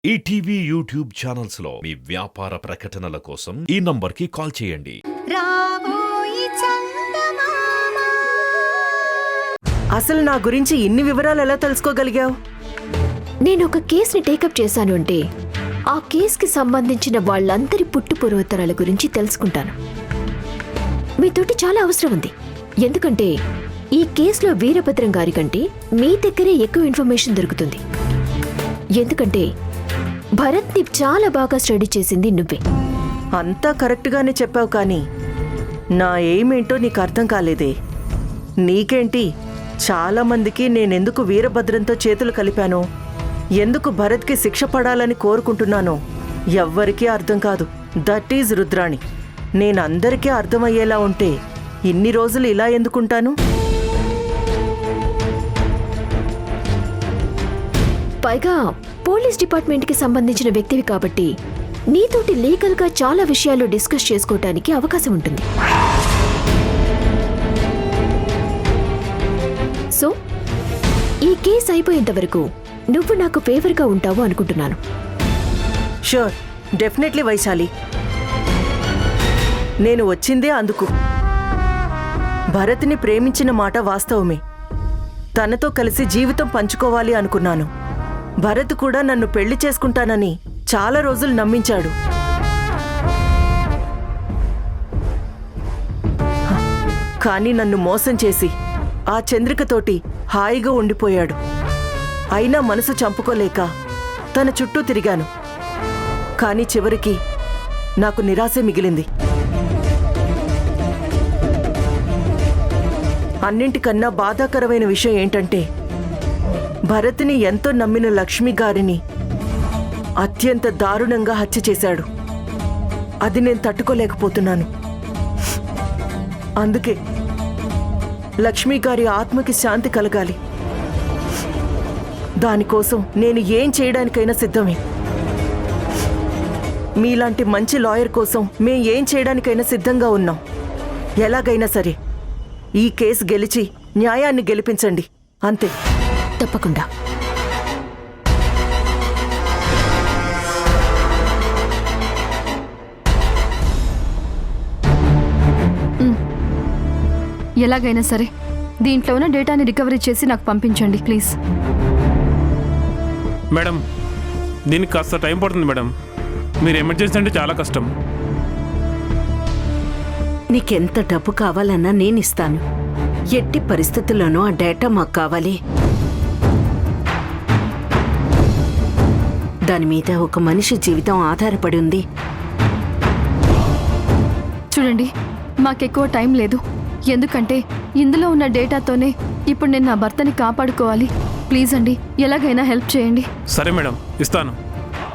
ETV YouTube channels లో మీ వ్యాపార ప్రకటనల కోసం ఈ నంబర్కి కాల్ చేయండి. అసలు నా గురించి ఇన్ని వివరాలు ఎలా తెలుసుకోగలిగావు? నేను ఒక కేసుని టేకప్ చేశాను అంటే ఆ కేసుకి సంబంధించిన వాళ్ళందరి పుట్టు పూర్వోత్తరాల గురించి తెలుసుకుంటాను. మీతోటి చాలా అవసరం ఉంది. ఎందుకంటే ఈ కేసులో వీరభద్రం గారి కంటే మీ దగ్గరే ఎక్కువ ఇన్ఫర్మేషన్ దొరుకుతుంది. ఎందుకంటే భరత్ని చాలా బాగా స్టడీ చేసింది నువ్వే. అంతా కరెక్ట్గానే చెప్పావు, కానీ నా ఏమేంటో నీకు అర్థం కాలేదే. నీకేంటి, చాలా మందికి నేనెందుకు వీరభద్రంతో చేతులు కలిపానో, ఎందుకు భరత్కి శిక్ష పడాలని కోరుకుంటున్నానో ఎవ్వరికీ అర్థం కాదు. That is Rudrani. నేనందరికీ అర్థమయ్యేలా ఉంటే ఇన్ని రోజులు ఇలా ఎందుకుంటాను? పైగా పోలీస్ డిపార్ట్మెంట్కి సంబంధించిన వ్యక్తివి కాబట్టి నీతోటి లీగల్గా చాలా విషయాలు డిస్కస్ చేసుకోవటానికి అవకాశం ఉంటుంది. సో ఈ కేసు అయిపోయేంత వరకు నువ్వు నాకు ఫేవర్గా ఉంటావు అనుకుంటున్నాను. Sure, definitely Vaishali. నేను వచ్చిందే అందుకు. భరత్ని ప్రేమించిన మాట వాస్తవమే. తనతో కలిసి జీవితం పంచుకోవాలి అనుకున్నాను. భరత్ కూడా నన్ను పెళ్లి చేసుకుంటానని చాలా రోజులు నమ్మించాడు. కానీ నన్ను మోసం చేసి ఆ చంద్రికతోటి హాయిగా ఉండిపోయాడు. అయినా మనసు చంపుకోలేక తన చుట్టూ తిరిగాను. కానీ చివరికి నాకు నిరాశే మిగిలింది. అన్నింటికన్నా బాధాకరమైన విషయం ఏంటంటే, భరత్ని ఎంతో నమ్మిన లక్ష్మి గారిని అత్యంత దారుణంగా హత్య చేశాడు. అది నేను తట్టుకోలేకపోతున్నాను. అందుకే లక్ష్మి గారి ఆత్మకి శాంతి కలగాలి. దానికోసం నేను ఏం చేయడానికైనా సిద్ధమే. మీలాంటి మంచి లాయర్ కోసం మేం ఏం చేయడానికైనా సిద్ధంగా ఉన్నాం. ఎలాగైనా సరే ఈ కేసు గెలిచి న్యాయాన్ని గెలిపించండి, అంతే. తప్పకుండా. ఎలాగైనా సరే దీంట్లో ఉన్న డేటాని రికవరీ చేసి నాకు పంపించండి ప్లీజ్. మేడం, దీనికి కాస్త టైం పడుతుంది మేడం. మీరు ఎమర్జెన్సీ అంటే చాలా కష్టం. నీకెంత డబ్బు కావాలన్నా నేనిస్తాను. ఎట్టి పరిస్థితుల్లోనూ ఆ డేటా మాకు కావాలి. దాని మీద ఒక మనిషి జీవితం ఆధారపడి ఉంది. చూడండి, మాకెక్కువ టైం లేదు. ఎందుకంటే ఇందులో ఉన్న డేటాతోనే ఇప్పుడు నేను నా భర్తని కాపాడుకోవాలి. ప్లీజ్ అండి, ఎలాగైనా హెల్ప్ చేయండి. సరే మేడం, ఇస్తాను.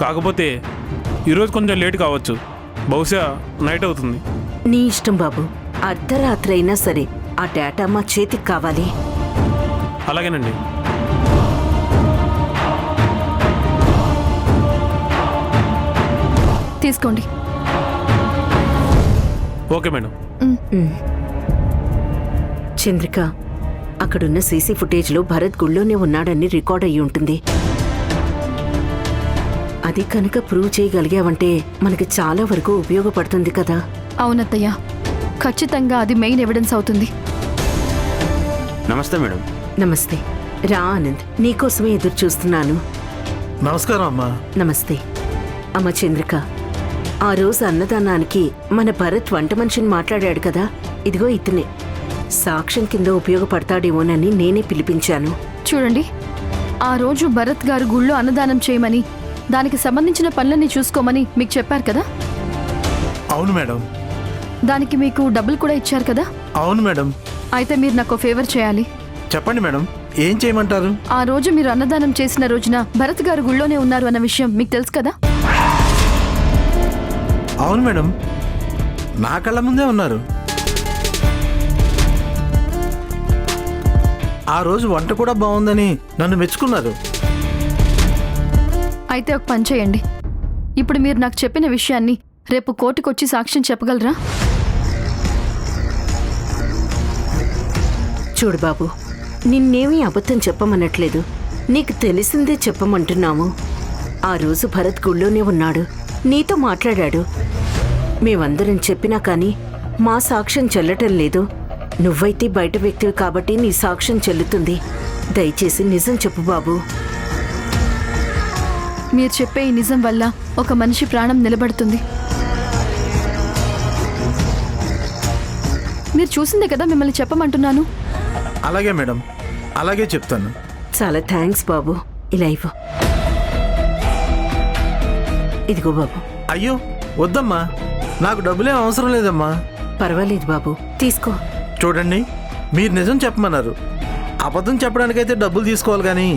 కాకపోతే ఈరోజు కొంచెం లేట్ కావచ్చు. బహుశా నైట్ అవుతుంది. నీ ఇష్టం బాబు. అర్ధరాత్రి అయినా సరే ఆ డేటా మా చేతికి కావాలి. అలాగేనండి. తీసుకోండి. Okay madam. చంద్రిక, అక్కడున్న సీసీ ఫుటేజ్లో భరత్ గుళ్ళోనే ఉన్నాడని రికార్డ్ అయ్యి ఉంటుంది. అది కనుక ప్రూవ్ చేయగలిగావంటే మనకి చాలా వరకు ఉపయోగపడుతుంది కదా. అవునత్తయ్య, ఖచ్చితంగా అది మెయిన్ ఎవిడెన్స్ అవుతుంది. నమస్తే మేడం. నమస్తే. రా ఆనంద్, నీకోసమే ఎదురు చూస్తున్నాను. నమస్కారం అమ్మా. నమస్తే. అమ్మ చంద్రిక, ఆ రోజు అన్నదానానికి మన భరత్ వంట మనిషిని మాట్లాడాడు కదా, ఇదిగో ఇతనే. సాక్ష్యం కింద ఉపయోగపడతాడేమోనని నేనే పిలిపించాను. చూడండి, ఆ రోజు భరత్ గారు గుళ్ళో అన్నదానం చేయమని, దానికి సంబంధించిన పనులన్నీ చూసుకోమని మీకు చెప్పారు కదా. అవును మేడం. దానికి మీకు డబ్బులు కూడా ఇచ్చారు కదా. అవును మేడం. అయితే మీరు నాకు ఫేవర్ చేయాలి. చెప్పండి మేడం, ఏం చేయమంటారు? ఆ రోజు మీరు అన్నదానం చేసిన రోజున భరత్ గారు గుళ్ళోనే ఉన్నారు అన్న విషయం మీకు తెలుసు కదా. అవును మేడం, నా కళ్ళ ముందే ఉన్నారు. ఆ రోజు వంట కూడా బాగుందని నన్ను మెచ్చుకున్నారు. అయితే ఒక పని చేయండి. ఇప్పుడు మీరు నాకు చెప్పిన విషయాన్ని రేపు కోర్టుకొచ్చి సాక్ష్యం చెప్పగలరా? చూడు బాబు, నిన్నేమీ అబద్ధం చెప్పమనట్లేదు. నీకు తెలిసిందే చెప్పమంటున్నాము. ఆ రోజు భరత్ గుళ్ళోనే ఉన్నాడు, నీతో మాట్లాడాడు. మేమందరం చెప్పినా కానీ మా సాక్ష్యం చెల్లటం లేదు. నువ్వైతే బయట వ్యక్తివి కాబట్టి నీ సాక్ష్యం చెల్లుతుంది. దయచేసి నిజం చెప్పు బాబు. మీరు చెప్పే ఈ నిజం వల్ల ఒక మనిషి ప్రాణం నిలబడుతుంది. మీరు చూసిందే కదా మిమ్మల్ని చెప్పమంటున్నాను. అలాగే మేడం, అలాగే చెప్తాను. చాలా థ్యాంక్స్ బాబు. ఇలా ఇవ్వు. ఇదిగో బాబు. అయ్యో వద్దమ్మా, నాకు డబ్బులేం అవసరం లేదమ్మా. పర్వాలేదు బాబు, తీసుకో. చూడండి, మీరు నిజం చెప్పమన్నారు. అబద్ధం చెప్పడానికైతే డబ్బులు తీసుకోవాలి కానీ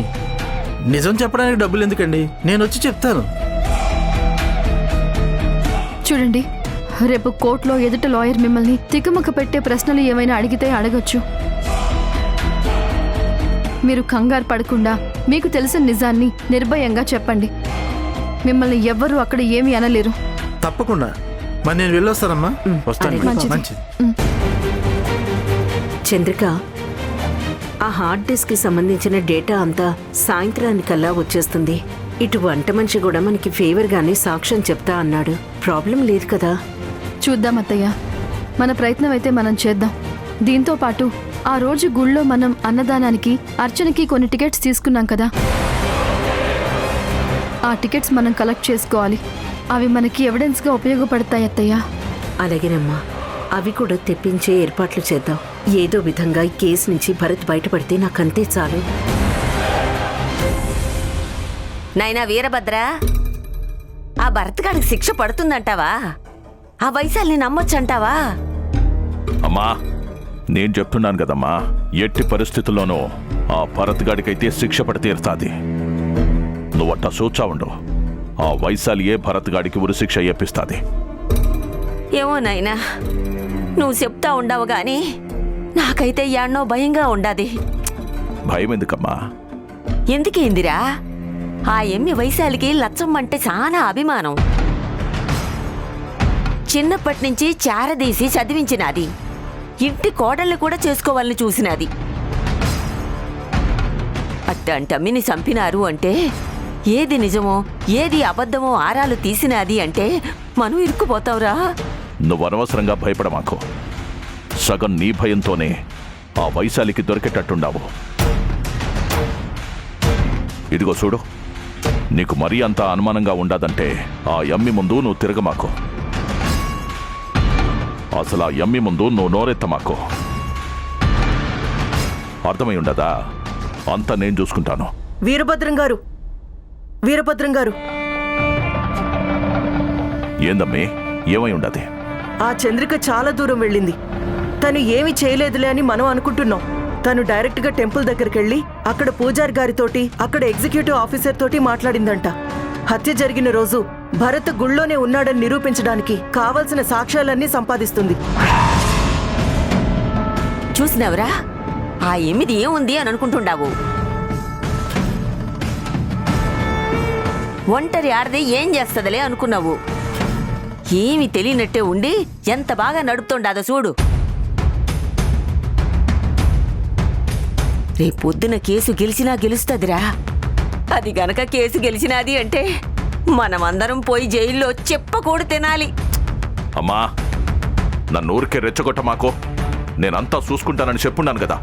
నిజం చెప్పడానికి డబ్బులు ఎందుకండి? నేను వచ్చి చెప్తాను. చూడండి, రేపు కోర్టులో ఎదుట లాయర్ మిమ్మల్ని తికమక పెట్టే ప్రశ్నలు ఏమైనా అడిగితే అడగొచ్చు. మీరు కంగారు పడకుండా మీకు తెలిసిన నిజాన్ని నిర్భయంగా చెప్పండి. మిమ్మల్ని ఎవ్వరూ అక్కడ ఏమీ అనలేరు. తప్పకుండా. మరి నేను వెళ్ళొస్తానమ్మా. వస్తాను. మంచిది. మంచిది. చంద్రిక, ఆ హార్డ్ డిస్క్ కి సంబంధించిన డేటా అంతా సాయంత్రానికల్లా వచ్చేస్తుంది. ఇటు వంట మనిషి కూడా మనకి ఫేవర్ గానే సాక్ష్యం చెప్తా అన్నాడు. ప్రాబ్లం లేదు కదా? చూద్దాం అత్తయ్య, మన ప్రయత్నం అయితే మనం చేద్దాం. దీంతో పాటు ఆ రోజు గుళ్ళో మనం అన్నదానానికి అర్చనకి కొన్ని టికెట్స్ తీసుకున్నాం కదా, ఆ టికెట్స్ మనం కలెక్ట్ చేసుకోవాలి. అవి మనకి ఎవిడెన్స్గా ఉపయోగపడతాయి అత్తయ్య. అలాగేనమ్మా, అవి కూడా తెప్పించే ఏర్పాట్లు చేద్దాం. ఏదో విధంగా ఈ కేసు నుంచి భరత్ బయటపడితే నాకంతే చాలు. నైనా వీరభద్ర, ఆ భరత్గాడికి శిక్ష పడుతుందంటావా? ఆ వైశాల్ని నమ్మొచ్చంటావా? అమ్మా, నేను చెప్తున్నాను కదమ్మా, ఎట్టి పరిస్థితుల్లోనూ ఆ భరత్గాడికైతే శిక్ష పడి తీరుతాది. నువ్వట్ట సూచా ఉండు. ఆ వైశాలియే భరత్గాడికి ఉరిశిక్ష ఏపిస్తాది. ఏమో నాయనా, నువ్వు చెప్తా ఉండవు గాని నాకైతే యాడ్నో భయంగా ఉండాది. భయం ఎందుకమ్మా? ఎందుకేందిరా? ఆ ఎమ్మి వైశాలికి లచ్చమ్మంటే చాలా అభిమానం. చిన్నప్పటి నుంచి చారదీసి చదివించినది. ఇంటి కోడల్ని కూడా చేసుకోవాలని చూసినది. అట్టంటమ్మిని చంపినారు అంటే ఏది నిజమో ఏది అబద్ధమో ఆరాలు తీసినది అంటే మనం ఇరుక్కుపోతావురా. నువ్వు అనవసరంగా భయపడమాకు. సగం నీ భయంతోనే ఆ వైశాలికి దొరికేటట్టుండావు. ఇదిగో చూడు, నీకు మరీ అంత అనుమానంగా ఉండదంటే ఆ యమ్మి ముందు నువ్వు తిరగమాకు. అసలు ఆ యమ్మి ముందు నువ్వు నోరెత్తమాకు. అర్థమై ఉండదా? అంతా నేను చూసుకుంటాను. వీరభద్రం గారు, వీరభద్రం గారు, ఏందమ్మి, ఏమై ఉండదు? ఆ చంద్రిక చాలా దూరం వెళ్ళింది. తను ఏమీ చేయలేదులే అని మనం అనుకుంటున్నాం. తను డైరెక్ట్ గా టెంపుల్ దగ్గరికి వెళ్ళి అక్కడ పూజారి గారితోటి, అక్కడ ఎగ్జిక్యూటివ్ ఆఫీసర్ తోటి మాట్లాడిందంట. హత్య జరిగిన రోజు భరత్ గుళ్ళోనే ఉన్నాడని నిరూపించడానికి కావలసిన సాక్ష్యాలన్నీ సంపాదిస్తుంది. చూసినవరా? ఆ ఎమ్మిది ఏముంది అని అనుకుంటుండావు. ఒంటరి ఆడది ఏం చేస్తదలే అనుకున్నావు. ఏమి తెలియనట్టే ఉండి ఎంత బాగా నడుపుతుండాదో చూడు. రేపొద్దున కేసు గెలిచినా గెలుస్తుందిరా. అది గనక కేసు గెలిచినాది అంటే మనమందరం పోయి జైల్లో చెప్పకూడు తినాలి. అమ్మా, నన్ను ఊరికే రెచ్చగొట్టమాకో. నేనంతా చూసుకుంటానని చెప్పున్నాను కదా.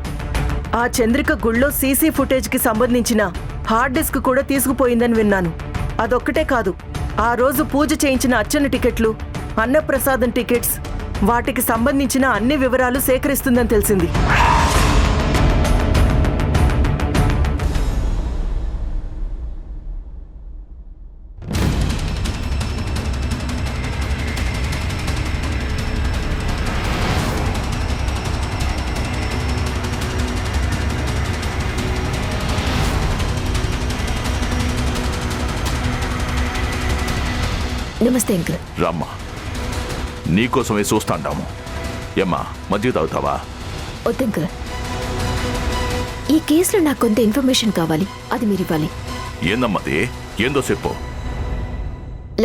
ఆ చంద్రిక గుళ్ళో సీసీ ఫుటేజ్ కి సంబంధించిన హార్డ్ డిస్క్ కూడా తీసుకుపోయిందని విన్నాను. అదొక్కటే కాదు, ఆ రోజు పూజ చేయించిన అర్చన టికెట్లు, అన్నప్రసాదం టికెట్స్, వాటికి సంబంధించిన అన్ని వివరాలు సేకరిస్తుందని తెలిసింది. నమస్తే అంకుల్. రమ్మా, నీకోసమే చూస్తాండాము. ఏమ్మా, మజ్జిగ తాగుతావా? వద్దు అంకుల్, ఈ కేసులో నాకు కొంత ఇన్ఫర్మేషన్ కావాలి, అది మీరు ఇవ్వాలి. ఏందమ్మది? ఏందో చెప్పు.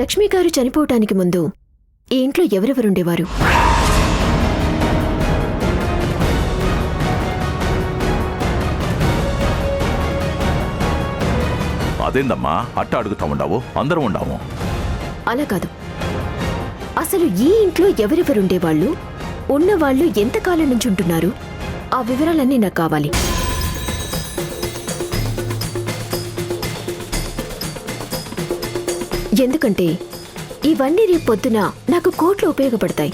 లక్ష్మి గారు చనిపోవటానికి ముందు ఈ ఇంట్లో ఎవరెవరుండేవారు? అదేందమ్మా అట్ట అడుగుతా ఉండావు? అందరం ఉండాము. అలా కాదు. అసలు ఈ ఇంట్లో ఎవరెవరుండేవాళ్ళు, ఉన్నవాళ్ళు ఎంతకాలం నుంచి ఉంటున్నారు, ఆ వివరాలన్నీ నాకు కావాలి. ఎందుకంటే ఇవన్నీ రేపు పొద్దున నాకు కోర్టులో ఉపయోగపడతాయి.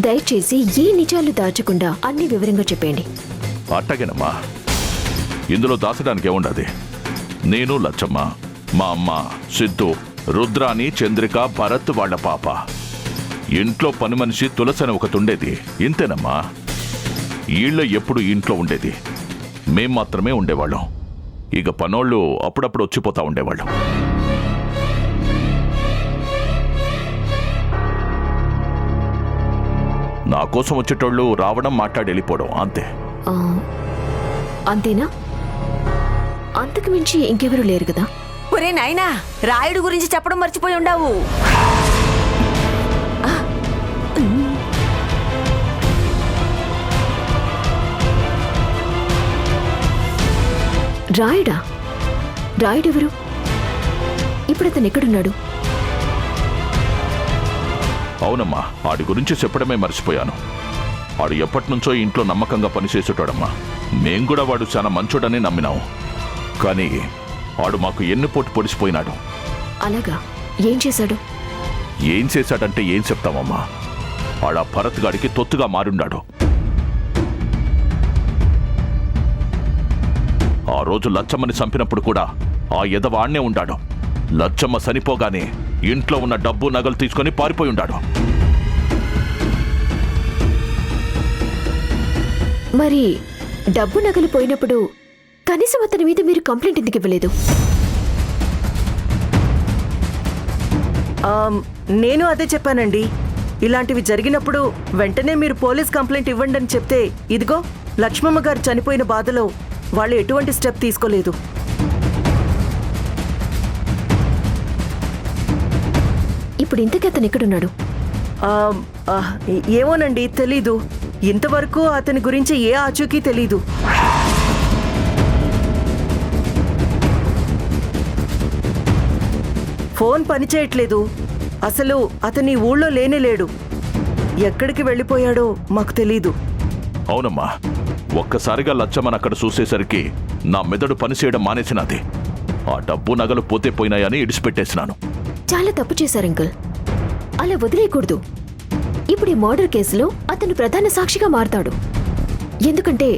దయచేసి ఈ నిజాలు దాచకుండా అన్ని వివరంగా చెప్పండి. అట్టగేనమ్మా. ఇందులో దాచడానికి ఏముండదు. నేను, లచ్చమ్మ, మా అమ్మ, సిద్ధు, రుద్రాని, చంద్రిక, భరత్ వాళ్ళ పాప, ఇంట్లో పని మనిషి తులసని ఒకతుండేది. ఇంతేనమ్మా. ఈళ్ళ ఎప్పుడు ఇంట్లో ఉండేది. మేం మాత్రమే ఉండేవాళ్ళం. ఇక పనోళ్ళు అప్పుడప్పుడు వచ్చిపోతా ఉండేవాళ్ళం. నా కోసం వచ్చేటోళ్ళు రావడం, మాట్లాడి వెళ్ళిపోవడం, అంతే. ఆ, అంతేనా? అంతకు మించి ఇంకెవరూ లేరు కదా? ఒరే నాయనా, రాయుడు గురించి చెప్పడం మర్చిపోయి ఉండావు. రాయుడా? రాయుడెవరు? ఇప్పుడు అతను ఎక్కడున్నాడు? అవునమ్మా, ఆడి గురించి చెప్పడమే మర్చిపోయాను. ఆడు ఎప్పటినుంచో ఇంట్లో నమ్మకంగా పనిచేసేటోడమ్మా. మేం కూడా వాడు చాలా మంచోడని నమ్మినాం. కానీ ఆడు మాకు ఎన్నిపోటు పొడిసిపోయినాడు. అలాగా? ఏం చేశాడు? ఏం చేశాడంటే ఏం చెప్తామమ్మా. ఆడ భరత్ గాడికి తొత్తుగా మారుండాడు. ఆ రోజు లచ్చమ్మని చంపినప్పుడు కూడా ఆ ఎదవాణ్ణే ఉండాడు. లచ్చమ్మ చనిపోగానే ఇంట్లో ఉన్న డబ్బు, నగలు తీసుకొని పారిపోయి ఉండాడు. మరి డబ్బు నగలు పోయినప్పుడు కనీసం అతని మీద మీరు కంప్లైంట్ ఎందుకు ఇవ్వలేదు? నేను అదే చెప్పానండి. ఇలాంటివి జరిగినప్పుడు వెంటనే మీరు పోలీస్ కంప్లైంట్ ఇవ్వండి అని చెప్తే, ఇదిగో లక్ష్మమ్మ గారు చనిపోయిన బాధలో వాళ్ళు ఎటువంటి స్టెప్ తీసుకోలేదు. ఇప్పుడు ఇంతకీ అతను ఎక్కడున్నాడు? ఏమోనండి, తెలీదు. ఇంతవరకు అతని గురించి ఏ ఆచూకీ తెలీదు. ఫోన్ పనిచేయట్లేదు. అసలు అతని ఊళ్ళో లేనే లేడు. ఎక్కడికి వెళ్ళిపోయాడో మాకు తెలీదు. అవునమ్మా, ఒక్కసారిగా లచ్చమ్మని అక్కడ చూసేసరికి నా మెదడు పనిచేయడం మానేసినది. ఆ డబ్బు, నగలు పోతే పోయినాయని ఇడిచిపెట్టేసినాను. చాలా తప్పు చేశారు అంకుల్. అలా వదిలేయకూడదు. ఇప్పుడు ఈ మర్డర్ కేసులో అతను ప్రధాన సాక్షిగా మారతాడు. ఎందుకంటే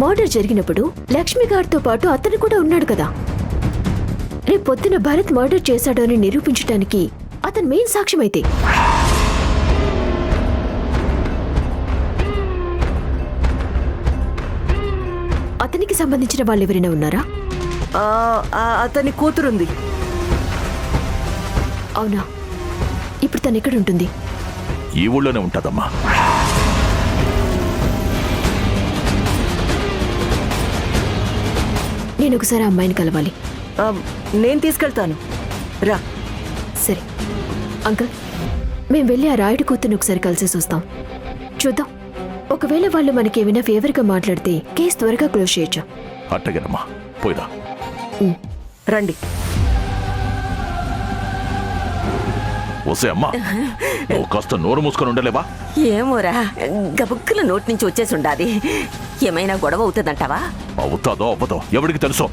మర్డర్ జరిగినప్పుడు లక్ష్మి గారితో పాటు అతను కూడా ఉన్నాడు కదా. రేపు పొద్దున భరత్ మర్డర్ చేశాడు అని నిరూపించడానికి అతను మెయిన్ సాక్ష్యమైతే అతనికి సంబంధించిన వాళ్ళు ఎవరైనా ఉన్నారా? అతని కూతురుంది. అవునా? ఇప్పుడు తను ఎక్కడ ఉంటుంది? ఈ ఊళ్ళోనే ఉంటుందమ్మా. నేను ఒకసారి ఆ అమ్మాయిని కలవాలి. నేను తీసుకెళ్తాను, రా. సరే అంకుల్, మేము వెళ్ళి ఆ రాయుడు కూతుర్ని ఒకసారి కలిసేసి వస్తాం. చూద్దాం, ఒకవేళ వాళ్ళు మనకేమైనా ఫేవర్గా మాట్లాడితే కేసు త్వరగా క్లోజ్ చేయొచ్చు. అట్టగేనమ్మా, పోయిరా. రండి. వసే అమ్మా, నువ్వు కాస్త నోరు మూసుకొని ఉండలేవా? ఏమోరా, గబుక్కుల నోటి నుంచి వచ్చేసి ఉండాది. ఏమైనా గొడవ అవుతుందంటావా? అవుతాదో అవ్వదో ఎవడికి తెలుసు.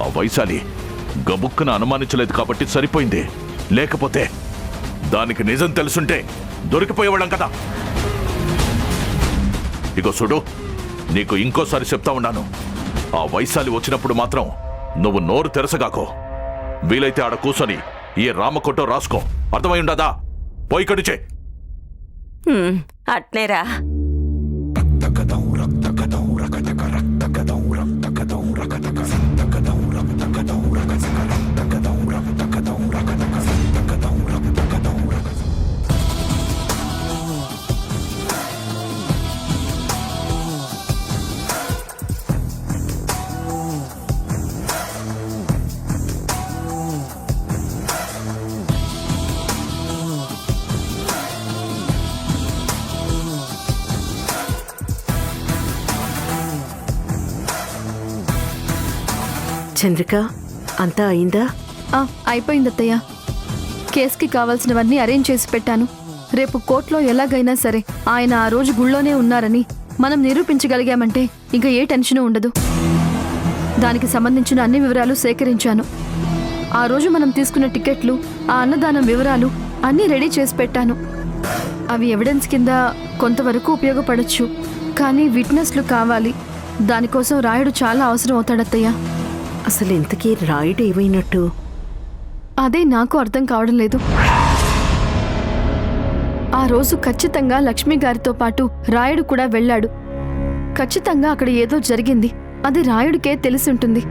ఆ వైశాలి గబుక్కున అనుమానించలేదు కాబట్టి సరిపోయింది. లేకపోతే దానికి నిజం తెలుసుంటే దొరికిపోయేవాళ్ళం కదా. ఇగో చూడు, నీకు ఇంకోసారి చెప్తా ఉన్నాను. ఆ వైశాలి వచ్చినప్పుడు మాత్రం నువ్వు నోరు తెరసగాకో. వీలైతే ఆడ కూర్చొని ఈ రామకొట్టో రాసుకో. అర్థమై ఉండదా? పోయి కడిచే. అట్నేరా. చంద్రిక అంతా అయిందా? అయిపోయింది అత్తయ్య. కేసుకి కావాల్సినవన్నీ అరేంజ్ చేసి పెట్టాను. రేపు కోర్టులో ఎలాగైనా సరే ఆయన ఆ రోజు గుళ్ళోనే ఉన్నారని మనం నిరూపించగలిగామంటే ఇంకా ఏ టెన్షను ఉండదు. దానికి సంబంధించిన అన్ని వివరాలు సేకరించాను. ఆ రోజు మనం తీసుకున్న టికెట్లు, ఆ అన్నదానం వివరాలు అన్నీ రెడీ చేసి పెట్టాను. అవి ఎవిడెన్స్ కింద కొంతవరకు ఉపయోగపడచ్చు. కానీ విట్నెస్లు కావాలి. దానికోసం రాయుడు చాలా అవసరం అవుతాడత్తయ్య. అసలు ఇంతకీ రాయుడు ఏమైనట్టు? అదే నాకు అర్థం కావడం లేదు. ఆ రోజు ఖచ్చితంగా లక్ష్మి గారితో పాటు రాయుడు కూడా వెళ్ళాడు. ఖచ్చితంగా అక్కడ ఏదో జరిగింది. అది రాయుడికే తెలిసి ఉంటుంది.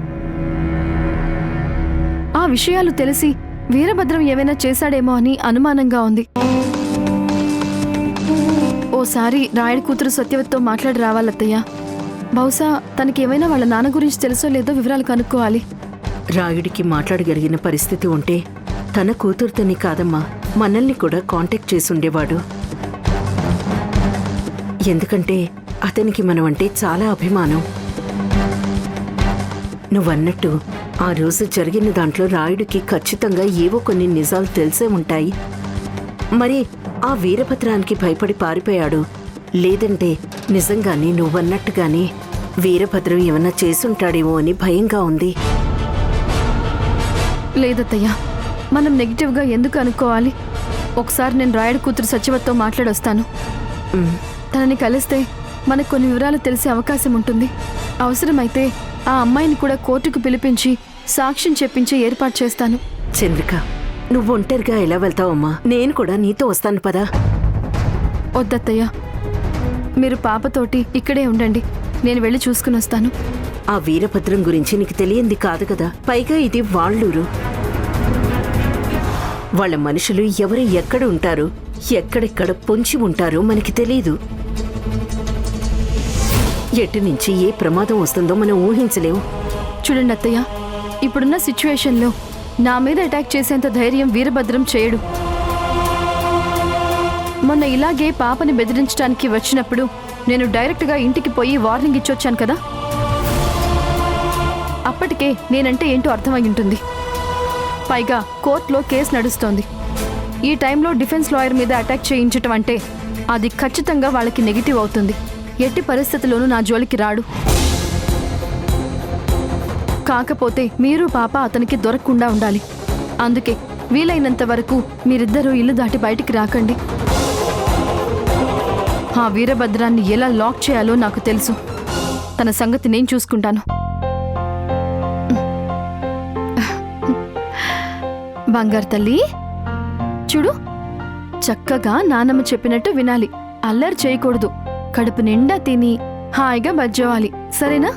ఆ విషయాలు తెలిసి వీరభద్రం ఏమైనా చేశాడేమో అని అనుమానంగా ఉంది. ఓసారి రాయుడి కూతురు సత్యవతితో మాట్లాడి రావాలత్తయ్య. బహుశా తనకేమైనా వాళ్ళ నాన్న గురించి తెలుసో లేదో వివరాలు కనుక్కోవాలి. రాయుడికి మాట్లాడగలిగిన పరిస్థితి ఉంటే తన కూతురుతోని కాదమ్మా, మనల్ని కూడా కాంటాక్ట్ చేసి ఉండేవాడు. ఎందుకంటే అతనికి మనమంటే చాలా అభిమానం. నువ్వన్నట్టు ఆ రోజు జరిగిన దాంట్లో రాయుడికి ఖచ్చితంగా ఏవో కొన్ని నిజాలు తెలిసే ఉంటాయి. మరి ఆ వీరభద్రానికి భయపడి పారిపోయాడు. లేదంటే నిజంగానే నువ్వన్నట్టుగానే వీరభద్రం ఏమన్నా చేసుంటాడేమో అని భయంగా ఉంది. లేదత్తయ్య, మనం నెగిటివ్గా ఎందుకు అనుకోవాలి? ఒకసారి నేను రాయుడు కూతురు సత్యవతితో మాట్లాడొస్తాను. తనని కలిస్తే మనకు కొన్ని వివరాలు తెలిసే అవకాశం ఉంటుంది. అవసరమైతే ఆ అమ్మాయిని కూడా కోర్టుకు పిలిపించి సాక్ష్యం చెప్పించి ఏర్పాటు చేస్తాను. చంద్రిక, నువ్వు ఒంటరిగా ఎలా వెళ్తావమ్మా? నేను కూడా నీతో వస్తాను పదా. వద్దత్తయ్య, మీరు పాపతోటి ఇక్కడే ఉండండి. నేను వెళ్ళి చూసుకుని వస్తాను. ఆ వీరభద్రం గురించి నీకు తెలియంది కాదు కదా. పైగా ఇది వాళ్ళూరు. వాళ్ళ మనుషులు ఎవరు ఎక్కడ ఉంటారు, ఎక్కడెక్కడ పొంచి ఉంటారో మనకి తెలీదు. ఎటు నుంచి ఏ ప్రమాదం వస్తుందో మనం ఊహించలేము. చూడండి అత్తయ్య, ఇప్పుడున్న సిచ్యువేషన్లో నా మీద అటాక్ చేసేంత ధైర్యం వీరభద్రం చేయడు. మొన్న ఇలాగే పాపని బెదిరించడానికి వచ్చినప్పుడు నేను డైరెక్ట్గా ఇంటికి పోయి వార్నింగ్ ఇచ్చొచ్చాను కదా. అప్పటికే నేనంటే ఏంటో అర్థమై ఉంటుంది. పైగా కోర్టులో కేసు నడుస్తోంది. ఈ టైంలో డిఫెన్స్ లాయర్ మీద అటాక్ చేయించటం అంటే అది ఖచ్చితంగా వాళ్ళకి నెగిటివ్ అవుతుంది. ఎట్టి పరిస్థితుల్లోనూ నా జోలికి రాడు. కాకపోతే మీరు పాప అతనికి దొరకకుండా ఉండాలి. అందుకే వీలైనంత వరకు మీరిద్దరూ ఇల్లు దాటి బయటికి రాకండి. ఆ వీరభద్రాన్ని ఎలా లాక్ చేయాలో నాకు తెలుసు. తన సంగతి నేను చూసుకుంటాను. బంగారు తల్లి, చూడు, చక్కగా నానమ్మ చెప్పినట్టు వినాలి. అల్లరి చేయకూడదు. కడుపు నిండా తిని హాయిగా బజ్జోవాలి, సరేనా?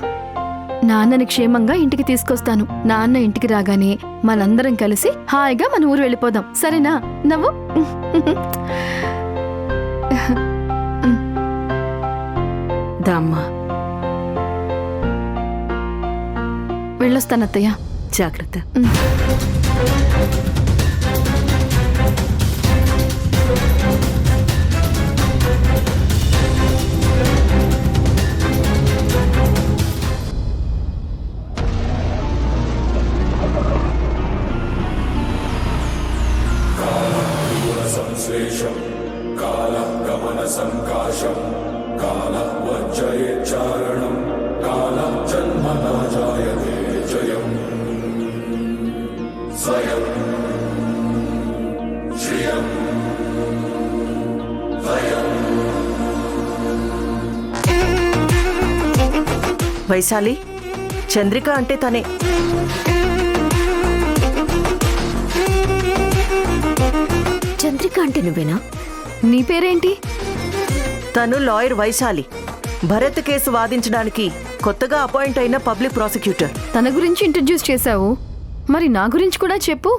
నాన్నని క్షేమంగా ఇంటికి తీసుకొస్తాను. నాన్న ఇంటికి రాగానే మనందరం కలిసి హాయిగా మన ఊరు వెళ్ళిపోదాం, సరేనా? నవ్వు. దామ్మా, వెళ్ళొస్తానత్తయ్య. జాగ్రత్త. వైశాలి, చంద్రిక అంటే తనే. చంద్రిక అంటే నువ్వేనా? నీ పేరేంటి? తను లాయర్ వైశాలి. భరత్ కేసు వాదించడానికి కొత్తగా అపాయింట్ అయిన పబ్లిక్ ప్రాసిక్యూటర్. తన గురించి ఇంట్రడ్యూస్ చేశావు, మరి నా గురించి కూడా చెప్పు.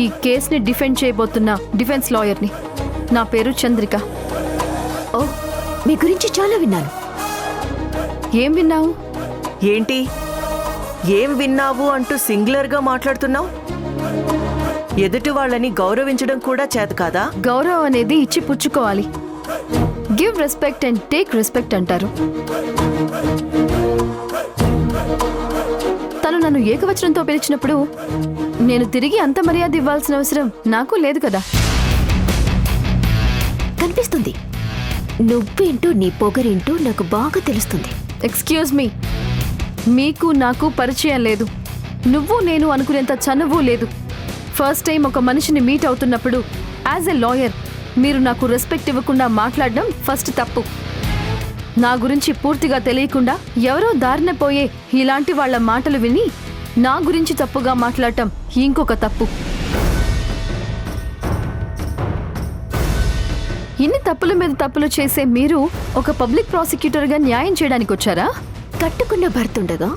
ఈ కేసుని డిఫెండ్ చేయబోతున్న డిఫెన్స్ లాయర్ని. నా పేరు చంద్రిక. ఓ, మీ గురించి చాలా విన్నాను. ఏం విన్నావు? ఏంటి ఏం విన్నావు అంటూ సింగులర్గా మాట్లాడుతున్నావు? ఎదుటి వాళ్ళని గౌరవించడం కూడా చేత కాదా? గౌరవం అనేది ఇచ్చి పుచ్చుకోవాలి. Give respect and take respect అంటారు. తను నన్ను ఏకవచనంతో పిలిచినప్పుడు నేను తిరిగి అంత మర్యాద ఇవ్వాల్సిన అవసరం నాకు లేదు కదా. కనిపిస్తుంది, నువ్వేంటో నీ పొగరేంటో నాకు బాగా తెలుస్తుంది. ఎక్స్క్యూజ్ మీ, మీకు నాకు పరిచయం లేదు. నువ్వు నేను అనుకునేంత చనువు లేదు. ఫస్ట్ టైం ఒక మనిషిని మీట్ అవుతున్నప్పుడు యాజ్ ఎ లాయర్ మీరు నాకు రెస్పెక్ట్ ఇవ్వకుండా మాట్లాడడం ఫస్ట్ తప్పు. నా గురించి పూర్తిగా తెలియకుండా ఎవరో దారిన పోయే ఇలాంటి వాళ్ళ మాటలు విని నా గురించి తప్పుగా మాట్లాడటం ఇంకొక తప్పు. ఇన్ని తప్పుల మీద తప్పులు చేసే మీరు ఒక పబ్లిక్ ప్రాసిక్యూటర్గా న్యాయం చేయడానికి వచ్చారా? కట్టుకున్న భర్తుండగా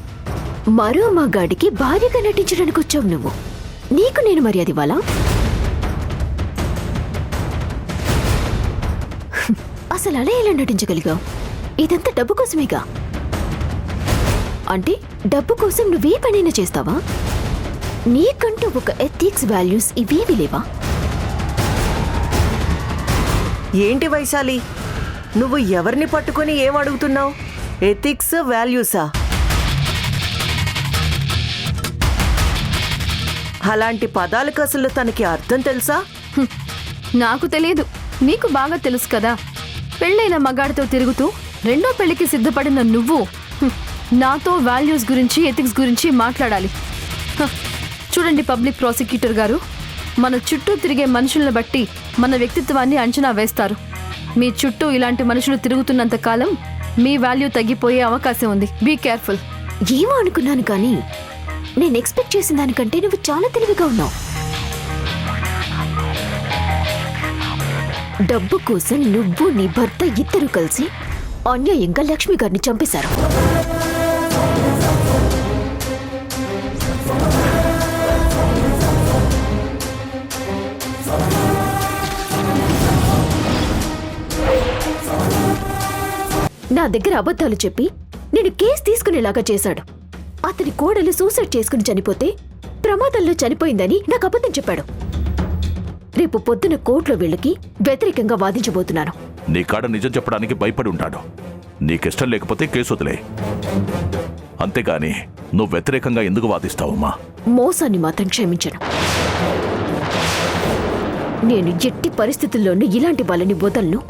మరో మగాడికి భార్యగా నటించడానికి వచ్చావు నువ్వు. నీకు నేను మర్యాద ఇవ్వాలా? అసలు అలా ఎలా నటించగలిగావు? ఇదంతా డబ్బు కోసమేగా. అంటే డబ్బు కోసం నువ్వే పనైనా చేస్తావా? నీకంటూ ఒక ఎథిక్స్ వాల్యూస్ ఇవేవి లేవా? ఏంటి వైశాలి, నువ్వు ఎవరిని పట్టుకొని ఏం అడుగుతున్నావు? ఎథిక్స్ వాల్యూసా? అలాంటి పదాలకు అసలు తనకి అర్థం తెలుసా? నాకు తెలియదు, నీకు బాగా తెలుసు కదా. పెళ్ళైన మగాడితో తిరుగుతూ రెండో పెళ్లికి సిద్ధపడిన నువ్వు నాతో వాల్యూస్ గురించి ఎథిక్స్ గురించి మాట్లాడాలి. చూడండి పబ్లిక్ ప్రాసిక్యూటర్ గారు, మన చుట్టూ తిరిగే మనుషులను బట్టి మన వ్యక్తిత్వాన్ని అంచనా వేస్తారు. మీ చుట్టూ ఇలాంటి మనుషులు తిరుగుతున్నంత కాలం మీ వాల్యూ తగ్గిపోయే అవకాశం ఉంది. Be careful. ఏమో అనుకున్నాను కానీ నేను ఎక్స్పెక్ట్ చేసిన దానికంటే నువ్వు చాలా తెలివిగా ఉన్నావు. డబ్బు కోసం నువ్వు నీ భర్త ఇద్దరు కలిసి అన్యాయంగా లక్ష్మి గారిని చంపేశారు. నా దగ్గర అబద్ధాలు చెప్పి నేను కేసు తీసుకునేలాగా చేశాడు. అతని కోడలు సూసైడ్ చేసుకుని చనిపోతే ప్రమాదంలో చనిపోయిందని నాకు అబద్ధం చెప్పాడు. రేపు పొద్దున కోర్టులో వీళ్ళకి వ్యతిరేకంగా వాదించబోతున్నాను. నీ కాడ నిజం చెప్పడానికి భయపడి ఉంటాడు. నీకిష్టం లేకపోతే కేసు వదిలే. అంతేగాని నువ్వు వ్యతిరేకంగా ఎందుకు వాదిస్తావమ్మా? మోసాన్ని మాత్రం క్షమించను. నేను ఎట్టి పరిస్థితుల్లోనూ ఇలాంటి వాళ్ళని వదలను.